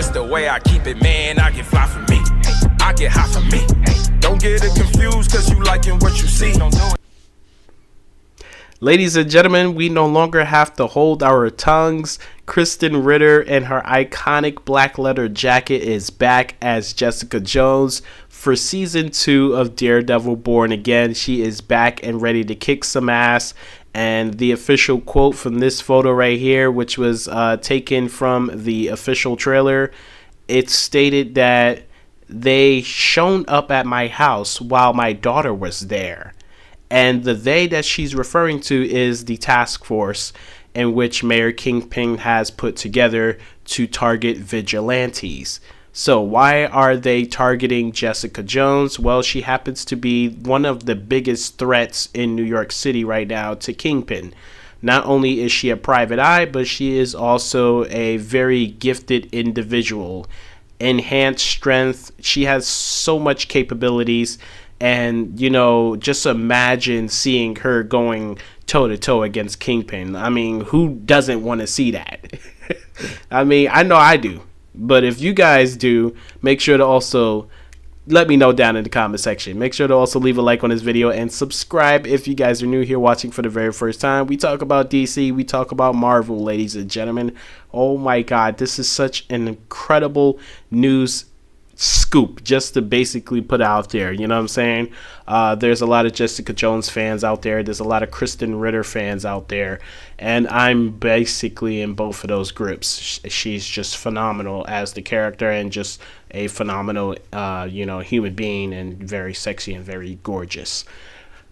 That's the way I keep it, man. I get fly for me. I get high for me. Don't get it confused, cause you liking what you see. Don't do it. Ladies and gentlemen, we no longer have to hold our tongues. Krysten Ritter and her iconic black leather jacket is back as Jessica Jones for season 2 of Daredevil Born Again. She is back and ready to kick some ass. And the official quote from this photo right here, which was taken from the official trailer, it stated that they shown up at my house while my daughter was there. And the they that she's referring to is the task force in which Mayor Kingpin has put together to target vigilantes. So why are they targeting Jessica Jones? Well, she happens to be one of the biggest threats in New York City right now to Kingpin. Not only is she a private eye, but she is also a very gifted individual. Enhanced strength. She has so much capabilities. And, you know, just imagine seeing her going toe-to-toe against Kingpin. I mean, who doesn't want to see that? I mean, I know I do. But if you guys do, make sure to also let me know down in the comment section. Make sure to also leave a like on this video and subscribe if you guys are new here watching for the very first time. We talk about DC. We talk about Marvel, ladies and gentlemen. Oh, my God. This is such an incredible news scoop just to basically put out there, you know what I'm saying? There's a lot of Jessica Jones fans out there. There's a lot of Krysten Ritter fans out there, and I'm basically in both of those groups. She's just phenomenal as the character and just a phenomenal human being, and very sexy and very gorgeous.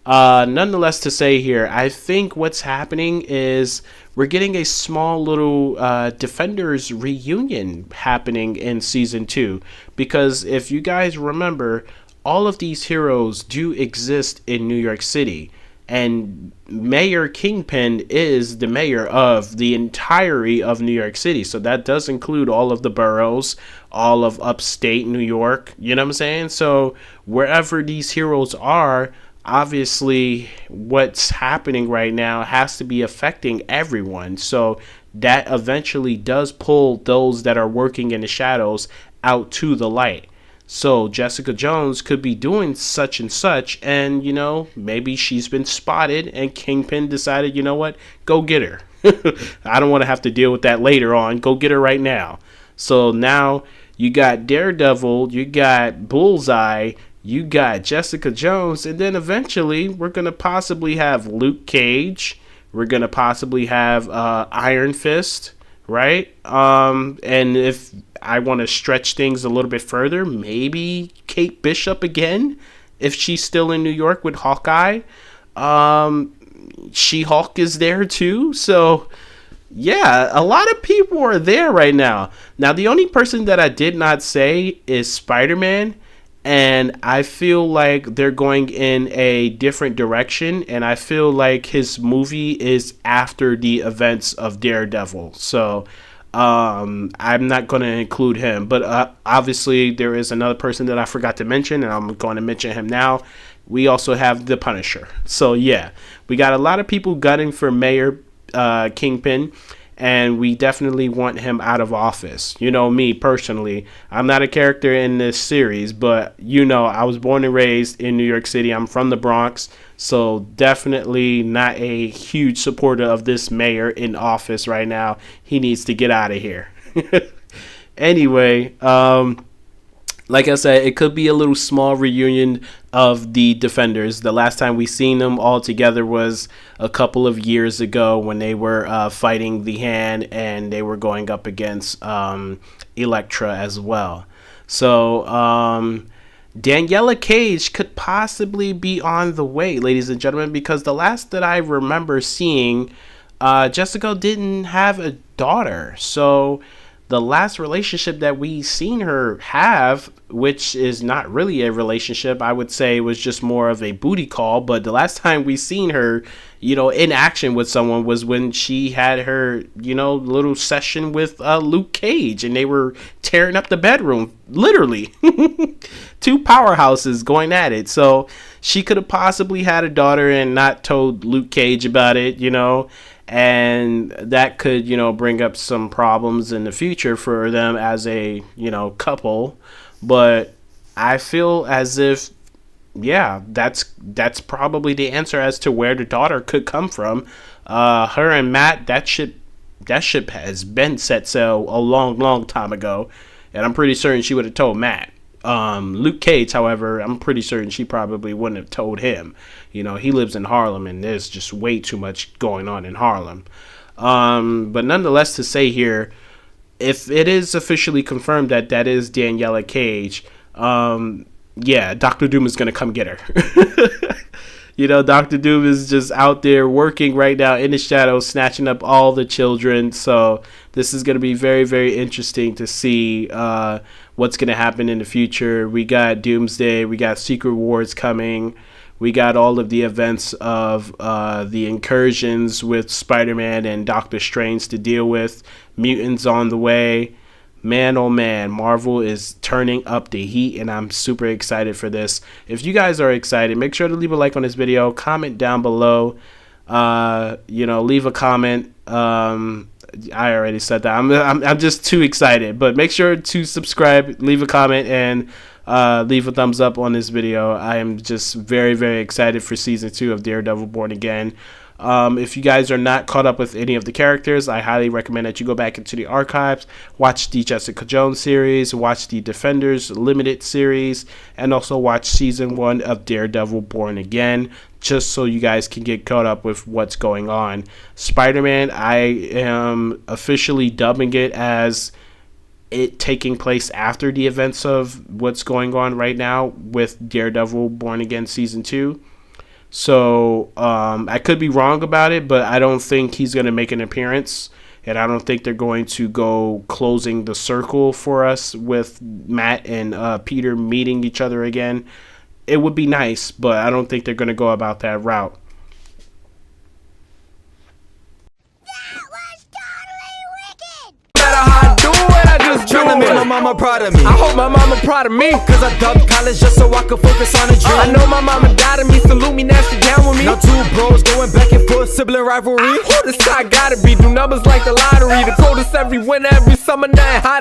Nonetheless, to say here, I think what's happening is we're getting a small little Defenders reunion happening in season 2, because if you guys remember, all of these heroes do exist in New York City, and Mayor Kingpin is the mayor of the entirety of New York City. So that does include all of the boroughs, all of upstate New York, you know what I'm saying? So wherever these heroes are, obviously what's happening right now has to be affecting everyone. So that eventually does pull those that are working in the shadows out to the light. So Jessica Jones could be doing such and such, and you know, maybe she's been spotted and Kingpin decided, you know what, go get her. I don't want to have to deal with that later on. Go get her right now. So now you got Daredevil, you got Bullseye, you got Jessica Jones, and then eventually we're going to possibly have Luke Cage. We're going to possibly have Iron Fist, right? And if I want to stretch things a little bit further, maybe Kate Bishop again, if she's still in New York with Hawkeye. She-Hulk is there too. So yeah, a lot of people are there right now. Now, the only person that I did not say is Spider-Man. And I feel like they're going in a different direction. And I feel like his movie is after the events of Daredevil. So I'm not going to include him. But obviously there is another person that I forgot to mention, and I'm going to mention him now. We also have the Punisher. So yeah, we got a lot of people gunning for Mayor Kingpin. And we definitely want him out of office. You know me personally, I'm not a character in this series, but you know, I was born and raised in New York City. I'm from the Bronx, so definitely not a huge supporter of this mayor in office right now. He needs to get out of here. Anyway, like I said, it could be a little small reunion of the Defenders. The last time we seen them all together was a couple of years ago when they were fighting the Hand, and they were going up against Elektra as well. So Daniela Cage could possibly be on the way, ladies and gentlemen, because the last that I remember seeing, Jessica didn't have a daughter. So the last relationship that we seen her have, which is not really a relationship, I would say was just more of a booty call. But the last time we seen her, you know, in action with someone was when she had her, you know, little session with Luke Cage, and they were tearing up the bedroom, literally. Two powerhouses going at it. So she could have possibly had a daughter and not told Luke Cage about it, you know. and that could, you know, bring up some problems in the future for them as a, you know, couple. But I feel as if, yeah, that's probably the answer as to where the daughter could come from. Her and Matt, that ship has been set sail a long time ago, and I'm pretty certain she would have told Matt. Luke Cage, however, I'm pretty certain she probably wouldn't have told him. You know, he lives in Harlem, and there's just way too much going on in Harlem. But nonetheless, to say here, if it is officially confirmed that that is Daniela Cage, yeah, Dr. Doom is going to come get her. You know, Dr. Doom is just out there working right now in the shadows, snatching up all the children. So this is going to be very interesting to see what's going to happen in the future. We got Doomsday. We got Secret Wars coming. We got all of the events of the incursions with Spider-Man and Doctor Strange to deal with. Mutants on the way. Man, oh man, Marvel is turning up the heat, and I'm super excited for this. If you guys are excited, make sure to leave a like on this video, comment down below, you know, leave a comment. I already said that. I'm just too excited, but make sure to subscribe, leave a comment, and leave a thumbs up on this video. I am just very excited for season 2 of Daredevil Born Again. If you guys are not caught up with any of the characters, I highly recommend that you go back into the archives, watch the Jessica Jones series, watch the Defenders Limited series, and also watch season 1 of Daredevil Born Again, just so you guys can get caught up with what's going on. Spider-Man, I am officially dubbing it as it taking place after the events of what's going on right now with Daredevil Born Again season 2. So I could be wrong about it, but I don't think he's going to make an appearance, and I don't think they're going to go closing the circle for us with Matt and Peter meeting each other again. It would be nice, but I don't think they're going to go about that route. Tryna make my mama proud of me. I hope my mama proud of me, cause I dubbed college just so I could focus on a dream. I know my mama died of me, salute me, nasty down with me. Now two bros going back and forth, sibling rivalry. This guy gotta be, do numbers like the lottery. The coldest every winter, every summer night.